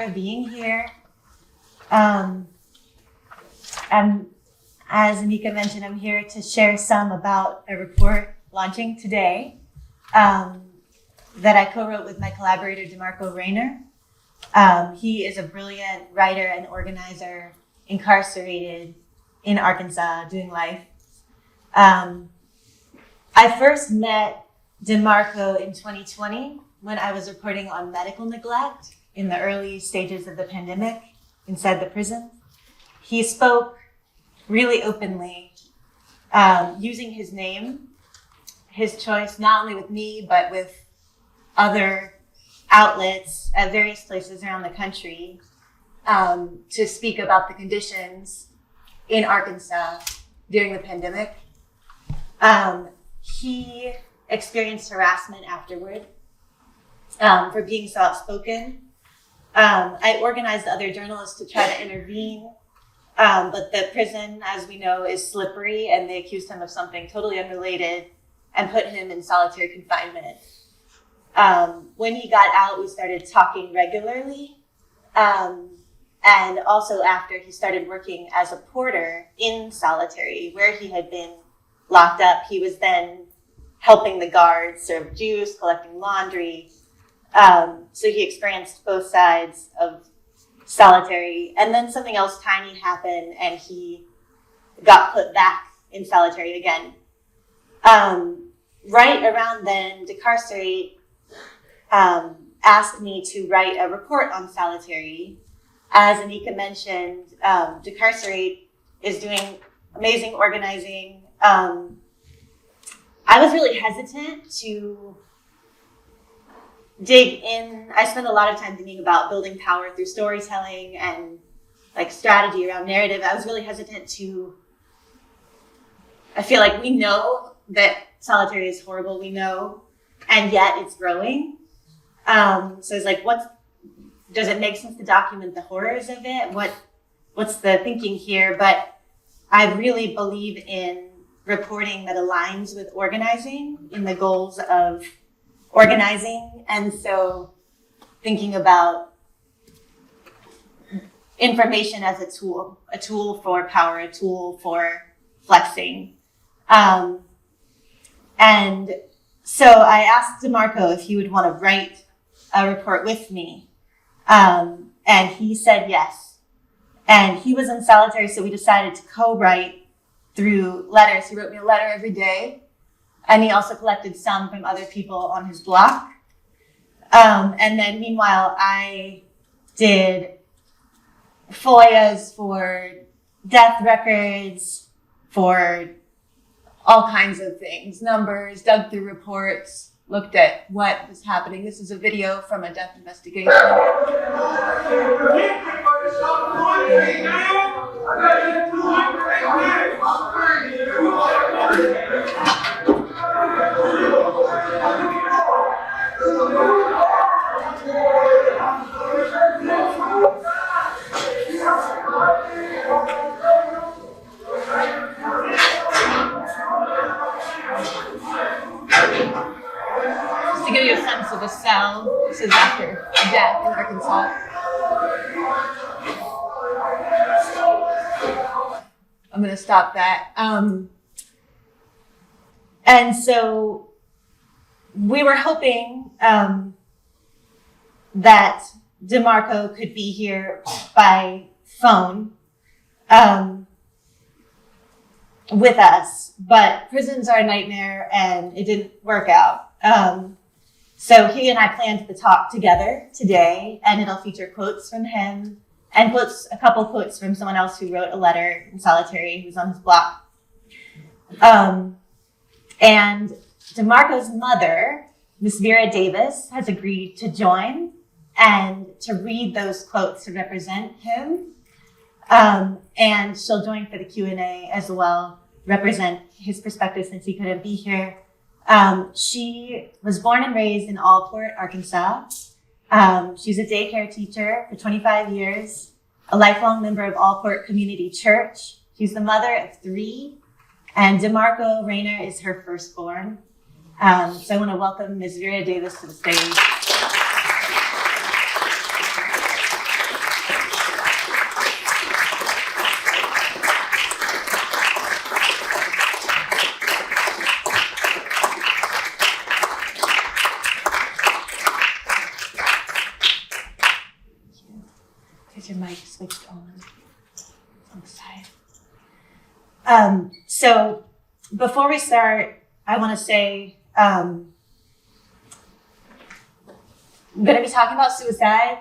for being here. And as Anika mentioned, I'm here to share some about a report launching today that I co-wrote with my collaborator, DeMarco Raynor. He is a brilliant writer and organizer, incarcerated in Arkansas, doing life. I first met DeMarco in 2020 when I was reporting on medical neglect in the early stages of the pandemic inside the prison. He spoke really openly, using his name, his choice, not only with me, but with other outlets at various places around the country, to speak about the conditions in Arkansas during the pandemic. He experienced harassment afterward for being so outspoken. I organized other journalists to try to intervene, but the prison, as we know, is slippery, and they accused him of something totally unrelated and put him in solitary confinement. When he got out, we started talking regularly. And also after, he started working as a porter in solitary, where he had been locked up. He was then helping the guards serve juice, collecting laundry. So he experienced both sides of solitary. And then something else tiny happened, and he got put back in solitary again. Right around then, DecARcerate asked me to write a report on solitary. As Anika mentioned, DecARcerate is doing amazing organizing. I was really hesitant to dig in. I spent a lot of time thinking about building power through storytelling and like strategy around narrative. I was really hesitant I feel like we know that solitary is horrible, we know, and yet it's growing. So it's like, does it make sense to document the horrors of it? What's the thinking here? But I really believe in reporting that aligns with organizing in the goals of organizing. And so thinking about information as a tool for power, a tool for flexing. And so I asked DeMarco if he would want to write a report with me. And he said yes. And he was in solitary, so we decided to co-write through letters. He wrote me a letter every day. And he also collected some from other people on his block. And then meanwhile, I did FOIAs for death records, for all kinds of things, numbers, dug through reports, looked at what was happening. This is a video from a death investigation. Just to give you a sense of a cell, this is after a death in Arkansas. I'm going to stop that. And so we were hoping that DeMarco could be here by phone with us, but prisons are a nightmare and it didn't work out. So he and I planned the talk together today, and it'll feature quotes from him and a couple quotes from someone else who wrote a letter in solitary who's on his block. And DeMarco's mother, Miss Vera Davis, has agreed to join and to read those quotes to represent him. And she'll join for the Q&A as well, represent his perspective since he couldn't be here. She was born and raised in Allport, Arkansas. She's a daycare teacher for 25 years, a lifelong member of Allport Community Church. She's the mother of 3, and DeMarco Raynor is her firstborn. So I want to welcome Ms. Vera Davis to the stage. Sorry, switched on the side. So before we start, I want to say I'm going to be talking about suicide,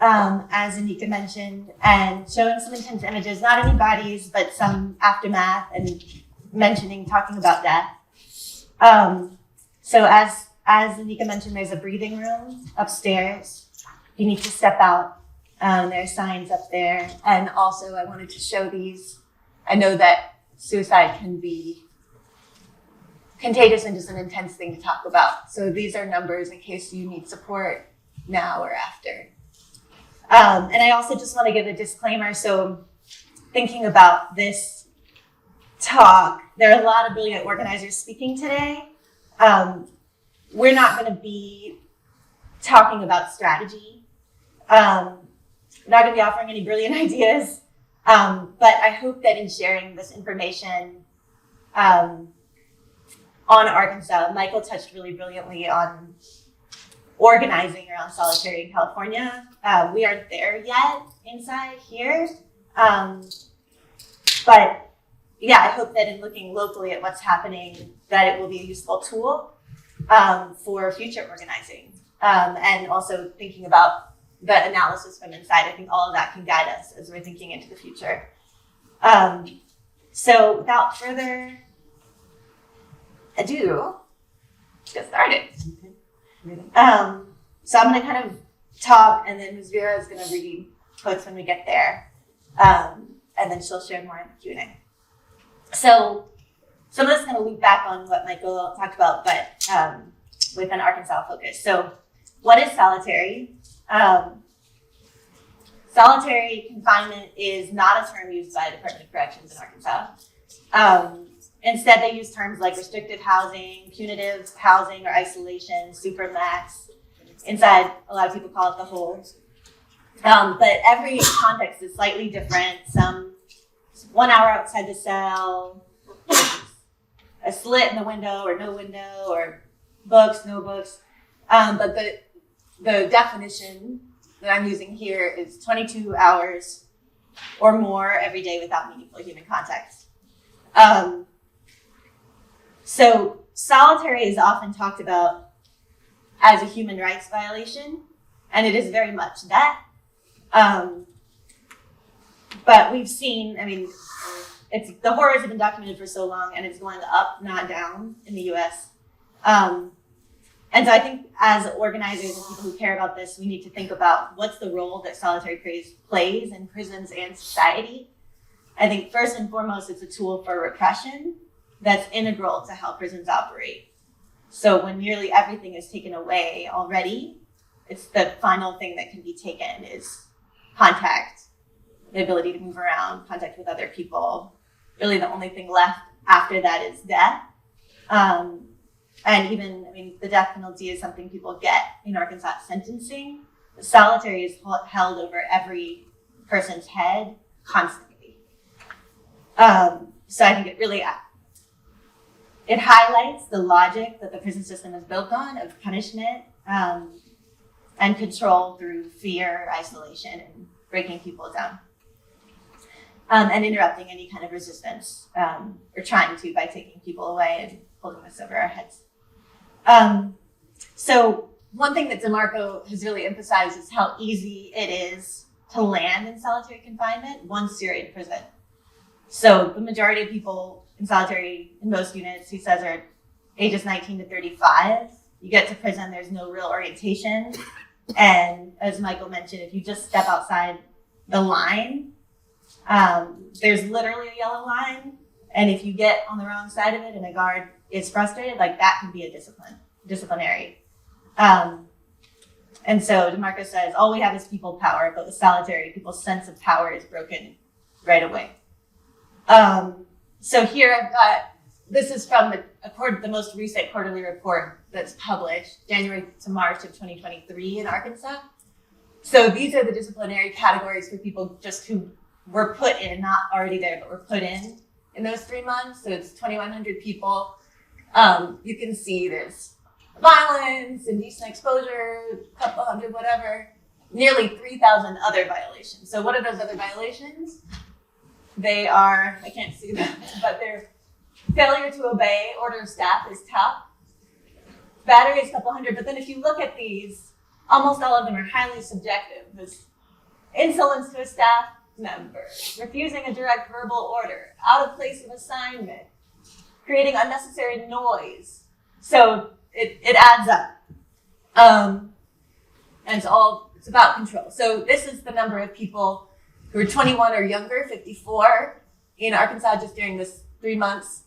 as Anika mentioned, and showing some intense images, not any bodies, but some aftermath, and talking about death. So as Anika mentioned, there's a breathing room upstairs. You need to step out. There are signs up there. And also I wanted to show these. I know that suicide can be contagious and just an intense thing to talk about. So these are numbers in case you need support now or after. And I also just want to give a disclaimer. So thinking about this talk, there are a lot of brilliant organizers speaking today. We're not going to be talking about strategy. Not going to be offering any brilliant ideas. But I hope that in sharing this information on Arkansas, Michael touched really brilliantly on organizing around solitary in California. We aren't there yet inside here. But yeah, I hope that in looking locally at what's happening, that it will be a useful tool for future organizing. And also thinking about the analysis from inside. I think all of that can guide us as we're thinking into the future. So without further ado, let's get started. So I'm going to kind of talk, and then Ms. Vera is going to read quotes when we get there. And then she'll share more in the Q&A. So some of this is going to loop back on what Michael talked about, but with an Arkansas focus. So what is solitary? Solitary confinement is not a term used by the Department of Corrections in Arkansas. Instead, they use terms like restricted housing, punitive housing or isolation, supermax. Inside, a lot of people call it the hold. But every context is slightly different. Some 1 hour outside the cell, a slit in the window or no window, or books, no books. But the definition that I'm using here is 22 hours or more every day without meaningful human contact. So solitary is often talked about as a human rights violation, and it is very much that. But we've seen, the horrors have been documented for so long, and it's going up, not down in the US. And so I think as organizers and people who care about this, we need to think about what's the role that solitary plays in prisons and society. I think first and foremost, it's a tool for repression that's integral to how prisons operate. So when nearly everything is taken away already, it's the final thing that can be taken is contact, the ability to move around, contact with other people. Really the only thing left after that is death. And even, the death penalty is something people get in Arkansas sentencing. The solitary is held over every person's head constantly. So I think it highlights the logic that the prison system is built on of punishment and control through fear, isolation, and breaking people down. And interrupting any kind of resistance, or trying to by taking people away and holding this over our heads. So one thing that DeMarco has really emphasized is how easy it is to land in solitary confinement once you're in prison. So the majority of people in solitary in most units, he says, are ages 19 to 35. You get to prison, there's no real orientation. And as Michael mentioned, if you just step outside the line, there's literally a yellow line. And if you get on the wrong side of it and a guard is frustrated, that can be a disciplinary. And so DeMarco says, all we have is people power, but with solitary, people's sense of power is broken right away. So here I've got, this is from the most recent quarterly report that's published, January to March of 2023 in Arkansas. So these are the disciplinary categories for people just who were put in, not already there, but were put in those 3 months. So it's 2,100 people. You can see there's violence, indecent exposure, a couple hundred, whatever. nearly 3,000 other violations. So what are those other violations? They are, I can't see them, but they're failure to obey order of staff is top. Battery is a couple hundred, but then if you look at these, almost all of them are highly subjective. There's insolence to a staff member, refusing a direct verbal order, out of place of assignment, creating unnecessary noise. So it adds up. And it's about control. So this is the number of people who are 21 or younger, 54, in Arkansas just during this 3 months.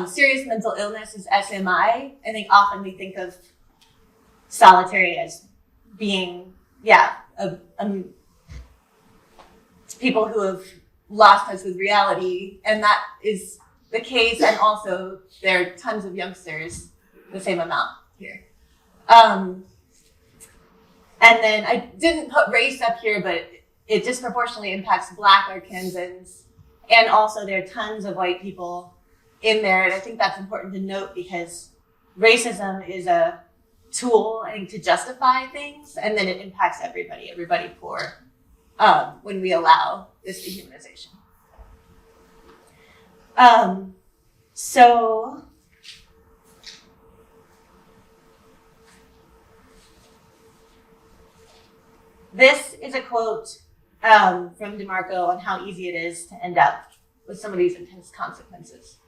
Serious mental illness is SMI. I think often we think of solitary as being, people who have lost touch with reality, and that is the case. And also there are tons of youngsters, the same amount here. And then I didn't put race up here, but it disproportionately impacts Black Arkansans, and also there are tons of white people in there. And I think that's important to note because racism is a tool, I think, to justify things, and then it impacts everybody poor, when we allow this dehumanization. So this is a quote from DeMarco on how easy it is to end up with some of these intense consequences.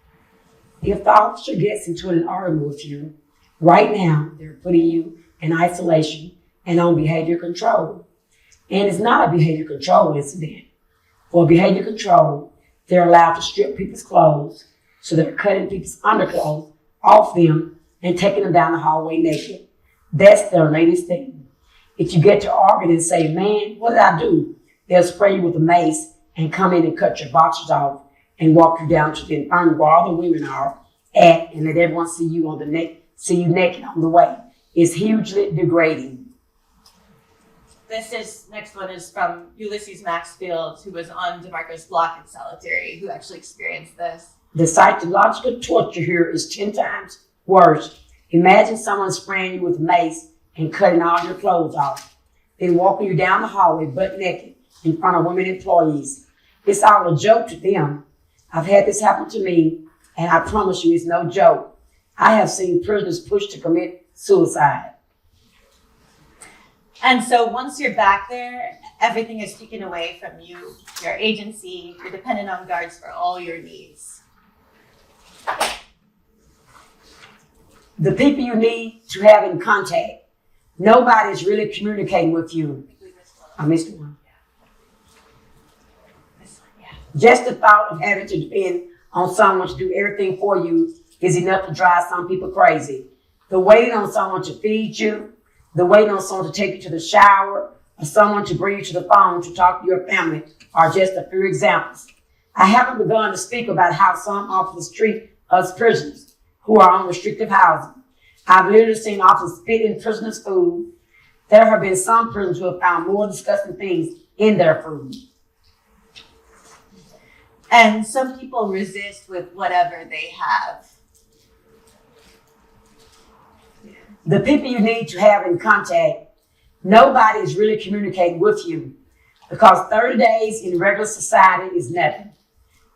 If the officer gets into an argument with you, right now, they're putting you in isolation and on behavior control. And it's not a behavior control incident. For behavior control, they're allowed to strip people's clothes, so they're cutting people's underclothes off them and taking them down the hallway naked. That's their latest thing. If you get to arguing and say, man, what did I do? They'll spray you with a mace and come in and cut your boxers off and walk you down to the infirmary where all the women are at and let everyone see you naked on the way. It's hugely degrading. This next one is from Ulysses Maxfield, who was on DeMarco's block in solitary, who actually experienced this. The psychological torture here is 10 times worse. Imagine someone spraying you with mace and cutting all your clothes off, then walking you down the hallway butt naked in front of women employees. It's all a joke to them. I've had this happen to me, and I promise you it's no joke. I have seen prisoners pushed to commit suicide. And so once you're back there, everything is taken away from you, your agency, you're dependent on guards for all your needs. The people you need to have in contact, nobody's really communicating with you. I missed one. Just the thought of having to depend on someone to do everything for you is enough to drive some people crazy. The waiting on someone to feed you, the waiting on someone to take you to the shower, or someone to bring you to the phone to talk to your family are just a few examples. I haven't begun to speak about how some officers treat us prisoners who are on restrictive housing. I've literally seen officers spit in prisoners' food. There have been some prisoners who have found more disgusting things in their food. And some people resist with whatever they have. The people you need to have in contact, nobody is really communicating with you because 30 days in regular society is nothing.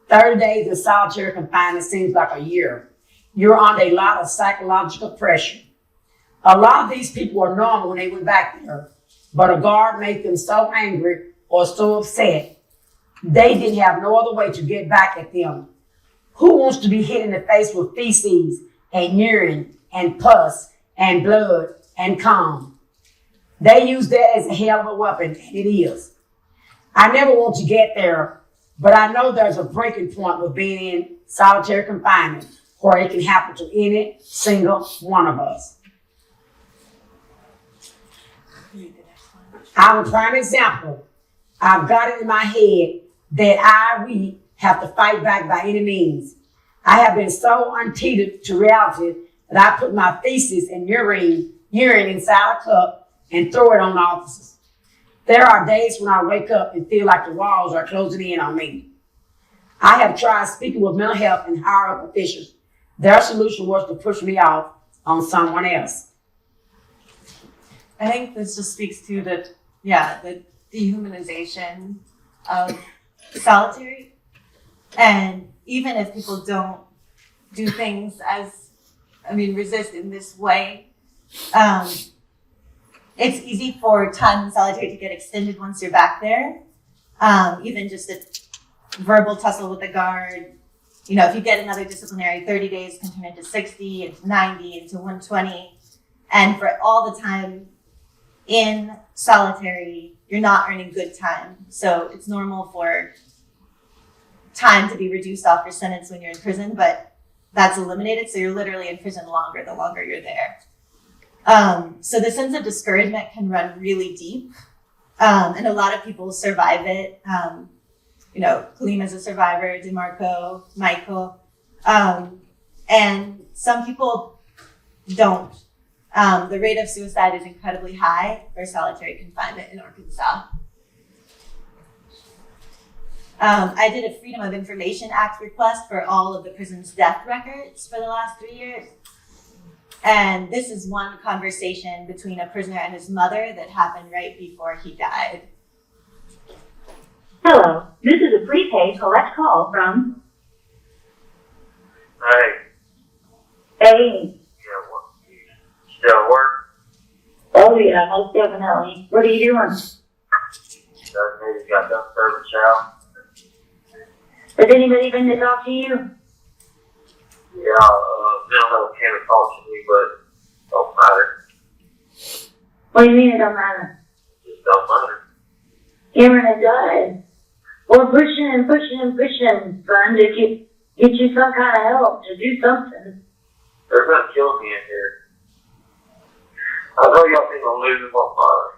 30 days in solitary confinement seems like a year. You're under a lot of psychological pressure. A lot of these people were normal when they went back there, but a guard made them so angry or so upset, they didn't have no other way to get back at them. Who wants to be hit in the face with feces and urine and pus and blood and cum? They use that as a hell of a weapon, and it is. I never want to get there, but I know there's a breaking point with being in solitary confinement where it can happen to any single one of us. I'm a prime example. I've got it in my head that we have to fight back by any means. I have been so untethered to reality that I put my feces and urine inside a cup and throw it on the officers. There are days when I wake up and feel like the walls are closing in on me. I have tried speaking with mental health and higher up officials. Their solution was to push me off on someone else. I think this just speaks to that the dehumanization of solitary. And even if people don't do things resist in this way, it's easy for time in solitary to get extended once you're back there. Even just a verbal tussle with the guard. If you get another disciplinary, 30 days can turn into 60, into 90, into 120. And for all the time in solitary, you're not earning good time. So it's normal for time to be reduced off your sentence when you're in prison, but that's eliminated. So you're literally in prison longer the longer you're there. So the sense of discouragement can run really deep. And a lot of people survive it. Kalima's a survivor, DeMarco, Michael. And some people don't. The rate of suicide is incredibly high for solitary confinement in Arkansas. I did a Freedom of Information Act request for all of the prison's death records for the last 3 years. And this is one conversation between a prisoner and his mother that happened right before he died. Hello, this is a prepaid collect call from... Hey. Hey. Yeah, still at work? Oh yeah, most definitely. What are you doing? Just maybe got done serving chow. Has anybody been to talk to you? Yeah, mental health came and talked to me, but don't matter. What do you mean it don't matter? Just don't matter. Cameron had died. We're pushing and pushing and pushing, son, to get you some kind of help, to do something. They're gonna kill me in here. I know y'all think I'm losing my mind.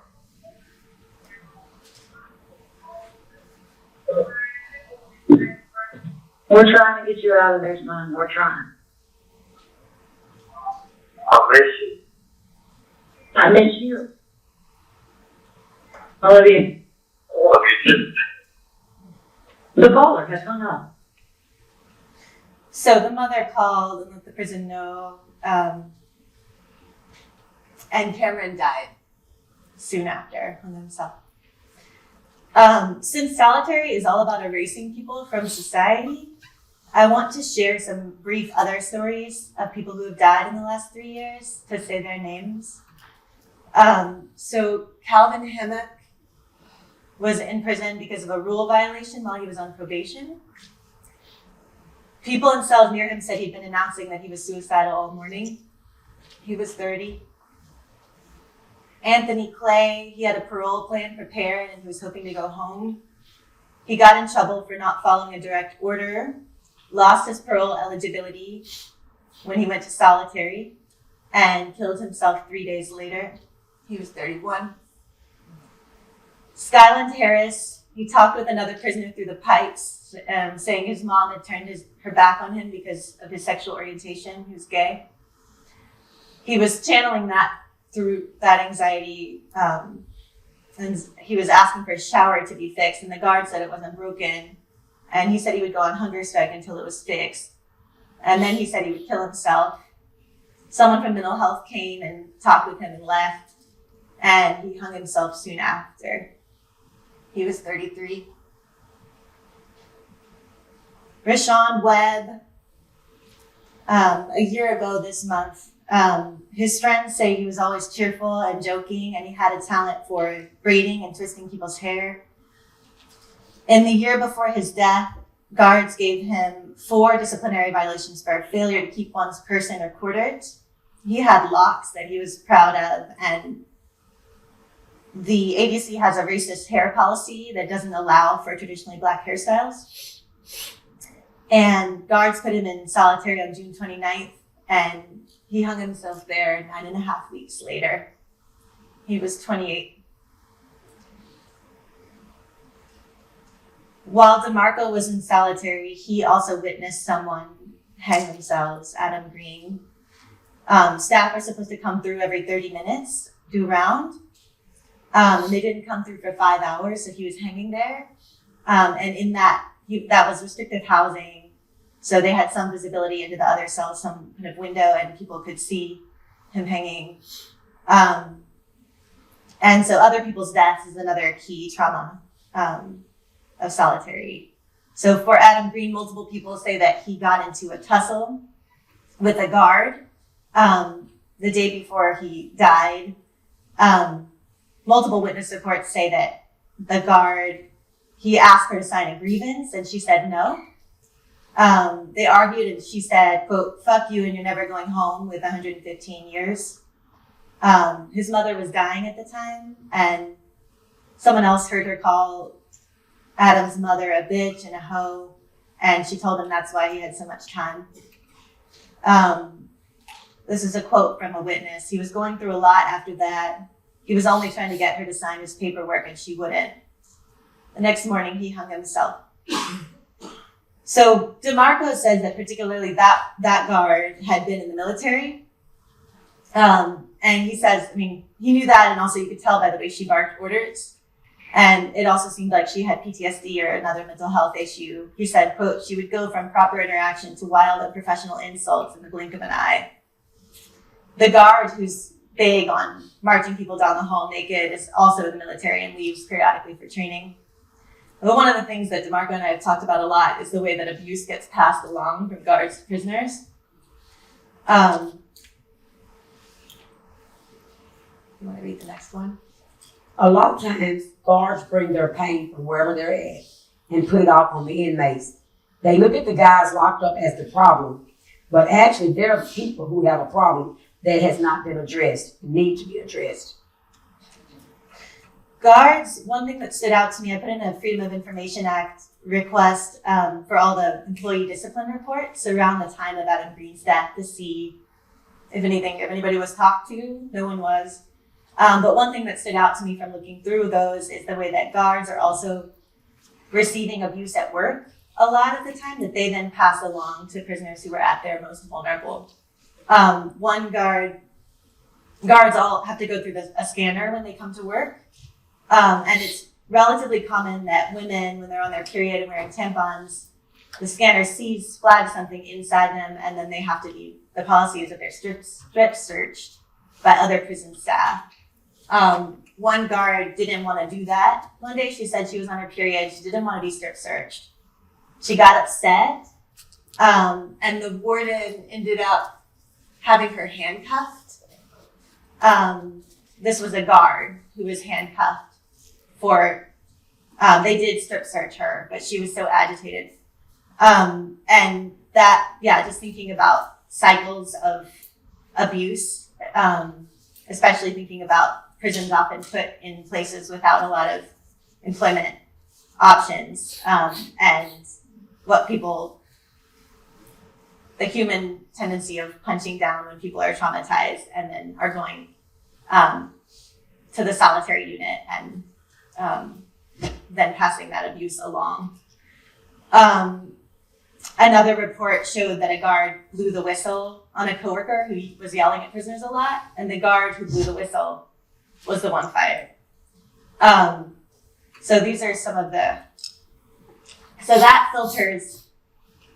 We're trying to get you out of there, son. We're trying. I miss you. I miss you. I love you. I love you too. The caller has hung up. So the mother called and let the prison know, and Cameron died soon after on himself. Since solitary is all about erasing people from society, I want to share some brief other stories of people who have died in the last 3 years to say their names. So Calvin Hemmock was in prison because of a rule violation while he was on probation. People in cells near him said he'd been announcing that he was suicidal all morning. He was 30. Anthony Clay, he had a parole plan prepared and he was hoping to go home. He got in trouble for not following a direct order, lost his parole eligibility when he went to solitary, and killed himself 3 days later. He was 31. Skyland Harris, he talked with another prisoner through the pipes, saying his mom had turned her back on him because of his sexual orientation. He was gay. He was channeling that through that anxiety, and he was asking for his shower to be fixed, and the guard said it wasn't broken, and he said he would go on hunger strike until it was fixed, and then he said he would kill himself. Someone from mental health came and talked with him and left, and he hung himself soon after. He was 33. Rashawn Webb, a year ago this month, his friends say he was always cheerful and joking, and he had a talent for braiding and twisting people's hair. In the year before his death, guards gave him 4 disciplinary violations for failure to keep one's person or quartered. He had locks that he was proud of, and the ADC has a racist hair policy that doesn't allow for traditionally Black hairstyles. And guards put him in solitary on June 29th, and he hung himself there 9.5 weeks later. He was 28. While DeMarco was in solitary, he also witnessed someone hang themselves, Adam Green. Staff are supposed to come through every 30 minutes, do a round. They didn't come through for 5 hours, so he was hanging there. And in that was restrictive housing. So they had some visibility into the other cells, some kind of window, and people could see him hanging. And so other people's deaths is another key trauma of solitary. So for Adam Green, multiple people say that he got into a tussle with a guard the day before he died. Multiple witness reports say that the guard, he asked her to sign a grievance and she said no. They argued and she said, quote, "Fuck you and you're never going home," with 115 years. His mother was dying at the time, and someone else heard her call Adam's mother a bitch and a hoe, and she told him that's why he had so much time. This is a quote from a witness. He was going through a lot after that. He was only trying to get her to sign his paperwork, and she wouldn't. The next morning, he hung himself. So DeMarco says that particularly that guard had been in the military. And he says, I mean, he knew that, and also you could tell by the way she barked orders. And it also seemed like she had PTSD or another mental health issue. He said, quote, "She would go from proper interaction to wild unprofessional insults in the blink of an eye." The guard, who's big on marching people down the hall naked, is also in the military and leaves periodically for training. But one of the things that DeMarco and I have talked about a lot is the way that abuse gets passed along from guards to prisoners. You want to read the next one? A lot of times, guards bring their pain from wherever they're at and put it off on the inmates. They look at the guys locked up as the problem, but actually there are people who have a problem that has not been addressed, need to be addressed. Guards, one thing that stood out to me, I put in a Freedom of Information Act request for all the employee discipline reports around the time of Adam Green's death to see if anybody was talked to. No one was. But one thing that stood out to me from looking through those is the way that guards are also receiving abuse at work a lot of the time that they then pass along to prisoners who were at their most vulnerable. Guards all have to go through a scanner when they come to work. And it's relatively common that women, when they're on their period and wearing tampons, the scanner flags something inside them, and then they have to be, the policy is that they're strip searched by other prison staff. One guard didn't want to do that. One day she said she was on her period. She didn't want to be strip searched. She got upset, and the warden ended up having her handcuffed. This was a guard who was handcuffed they did strip search her, but she was so agitated. And that, just thinking about cycles of abuse, especially thinking about prisons often put in places without a lot of employment options, and the human tendency of punching down when people are traumatized and then are going to the solitary unit and then passing that abuse along. Another report showed that a guard blew the whistle on a coworker who was yelling at prisoners a lot, and the guard who blew the whistle was the one fired. So these are so that filters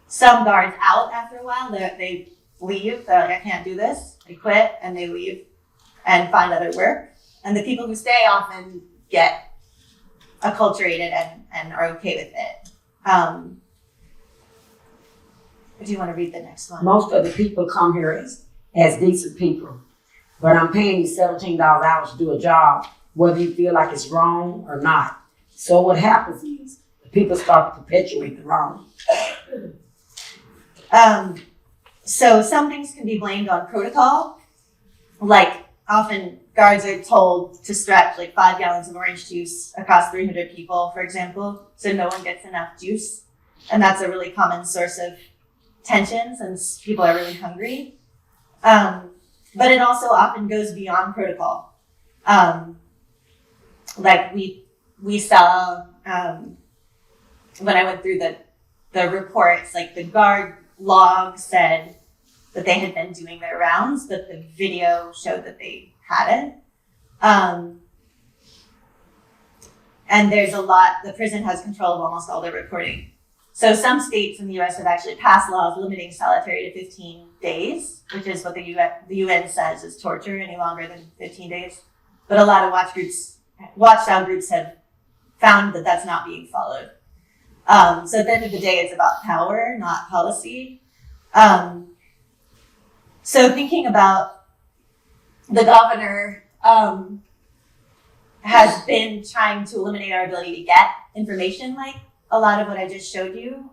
some guards out after a while. They leave, they're like, I can't do this, they quit, and they leave and find other work. And the people who stay often get acculturated and are okay with it. Do you want to read the next one? Most of the people come here as decent people, but I'm paying you $17 an hour to do a job, whether you feel like it's wrong or not. So what happens is the people start to perpetuate the wrong. So some things can be blamed on protocol, like often guards are told to stretch like 5 gallons of orange juice across 300 people, for example, so no one gets enough juice. And that's a really common source of tension since people are really hungry. But it also often goes beyond protocol. Like we saw when I went through the reports, like the guard log said that they had been doing their rounds, but the video showed that they hadn't. And the prison has control of almost all their reporting. So some states in the US have actually passed laws limiting solitary to 15 days, which is what the UN says is torture any longer than 15 days. but a lot of watchdog groups have found that that's not being followed. So at the end of the day, it's about power, not policy. So thinking about the governor has been trying to eliminate our ability to get information like a lot of what I just showed you.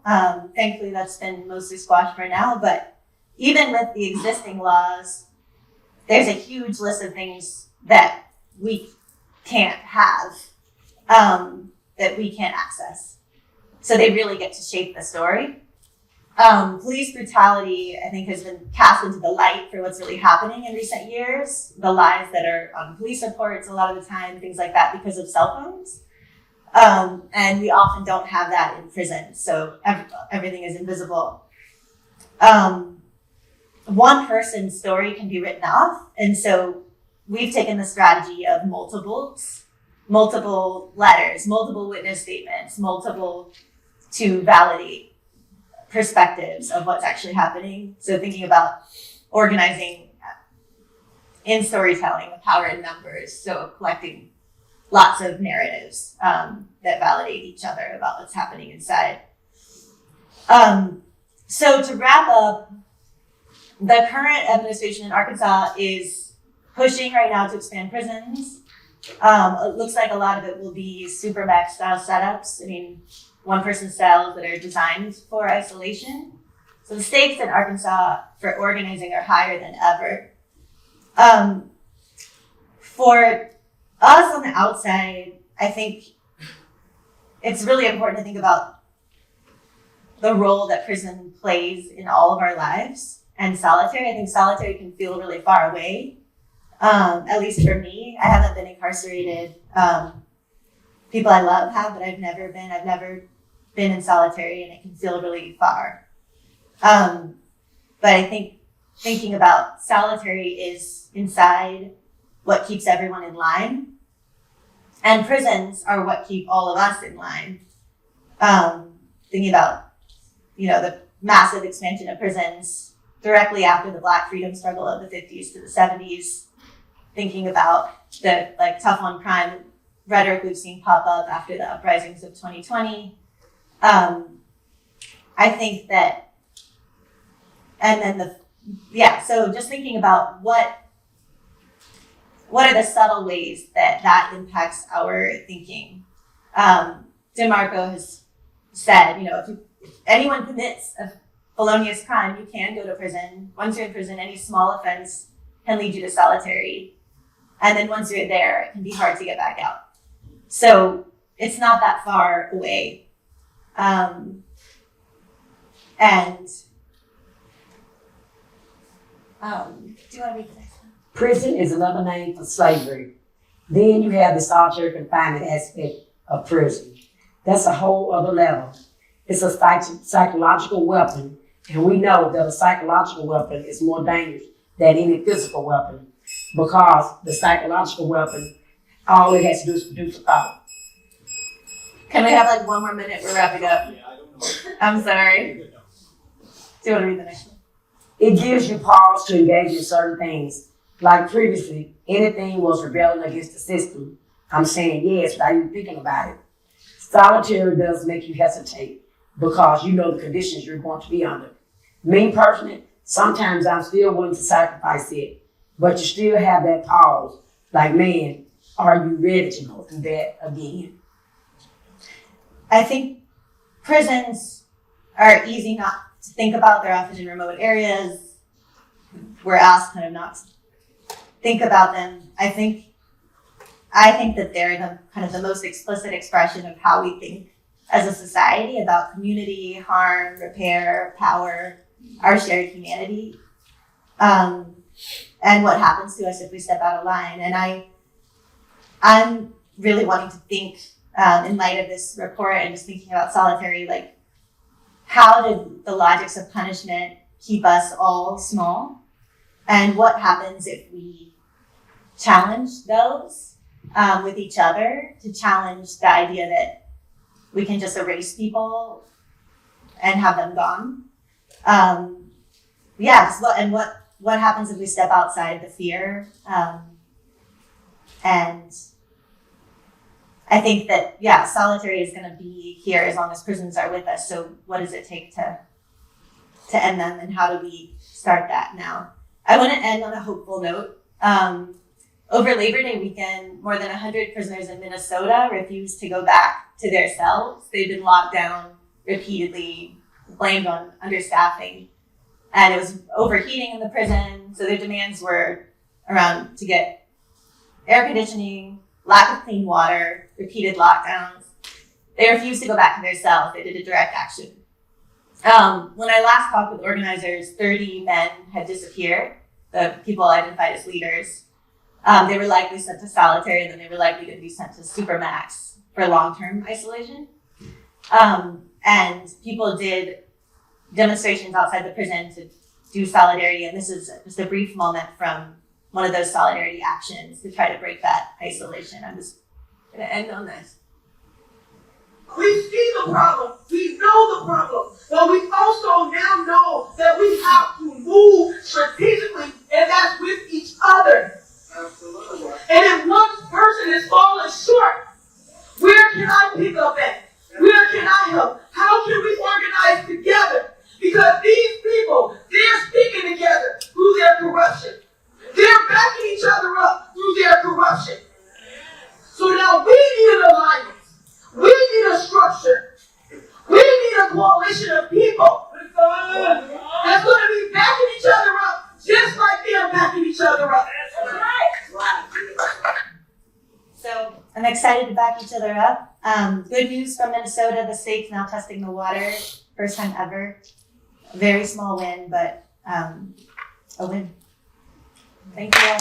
Thankfully, that's been mostly squashed for now, but even with the existing laws, there's a huge list of things that we can't have, that we can't access. So they really get to shape the story. Police brutality, I think, has been cast into the light for what's really happening in recent years. The lies that are on police reports a lot of the time, things like that, because of cell phones. And we often don't have that in prison, so everything is invisible. One person's story can be written off, and so we've taken the strategy of multiple letters, multiple witness statements, multiple to validate perspectives of what's actually happening. So thinking about organizing in storytelling, the power in numbers, so collecting lots of narratives that validate each other about what's happening inside. So to wrap up, the current administration in Arkansas is pushing right now to expand prisons. It looks like a lot of it will be supermax style setups. I mean, one-person cells that are designed for isolation. So the stakes in Arkansas for organizing are higher than ever. For us on the outside, I think it's really important to think about the role that prison plays in all of our lives. And solitary, I think solitary can feel really far away. At least for me, I haven't been incarcerated. People I love have, but I've never been in solitary, and it can feel really far. But I think thinking about solitary is inside what keeps everyone in line. And prisons are what keep all of us in line. Thinking about, the massive expansion of prisons directly after the Black freedom struggle of the 50s to the 70s. Thinking about the tough on crime rhetoric we've seen pop up after the uprisings of 2020. I think that, so just thinking about what are the subtle ways that impacts our thinking. DeMarco has said, if anyone commits a felonious crime, you can go to prison. Once you're in prison, any small offense can lead you to solitary. And then once you're there, it can be hard to get back out. So it's not that far away. Do you want to read the next one? Prison is another name for slavery. Then you have the solitary confinement aspect of prison. That's a whole other level. It's a psychological weapon, and we know that a psychological weapon is more dangerous than any physical weapon, because the psychological weapon, all it has to do is produce a thought. Can we have one more minute? We're wrapping up. Yeah, I don't know. I'm sorry. Do you want to read the next one? It gives you pause to engage in certain things. Like previously, anything was rebelling against the system. I'm saying yes without even thinking about it. Solitary does make you hesitate because you know the conditions you're going to be under. Me personally, sometimes I'm still willing to sacrifice it, but you still have that pause. Like, man, are you ready to go through that again? I think prisons are easy not to think about. They're often in remote areas. We're asked kind of not to think about them. I think that they're the most explicit expression of how we think as a society about community, harm, repair, power, our shared humanity, and what happens to us if we step out of line. And I'm really wanting to think in light of this report and just thinking about solitary, how did the logics of punishment keep us all small? And what happens if we challenge those with each other, to challenge the idea that we can just erase people and have them gone? What happens if we step outside the fear? And I think that, yeah, solitary is going to be here as long as prisons are with us. So what does it take to end them, and how do we start that now? I want to end on a hopeful note. Over Labor Day weekend, more than 100 prisoners in Minnesota refused to go back to their cells. They've been locked down repeatedly, blamed on understaffing, and it was overheating in the prison. So their demands were around to get air conditioning, lack of clean water, repeated lockdowns. They refused to go back to their cells. They did a direct action. When I last talked with organizers, 30 men had disappeared, the people identified as leaders. They were likely sent to solitary, and then they were likely to be sent to Supermax for long-term isolation. And people did demonstrations outside the prison to do solidarity, and this is just a brief moment from one of those solidarity actions to try to break that isolation. I'm just going to end on this. We see the problem, we know the problem, but we also now know that we have to move strategically, and that's with each other. Absolutely. And if one person is falling short, where can I pick up at? Where can I help? How can we organize together? Because these people, they're sticking together through their corruption. They're backing each other up through their corruption. So now we need an alliance. We need a structure. We need a coalition of people that's going to be backing each other up just like they're backing each other up. So I'm excited to back each other up. Good news from Minnesota, the state's now testing the water. First time ever. A very small win, but a win. Thank you all.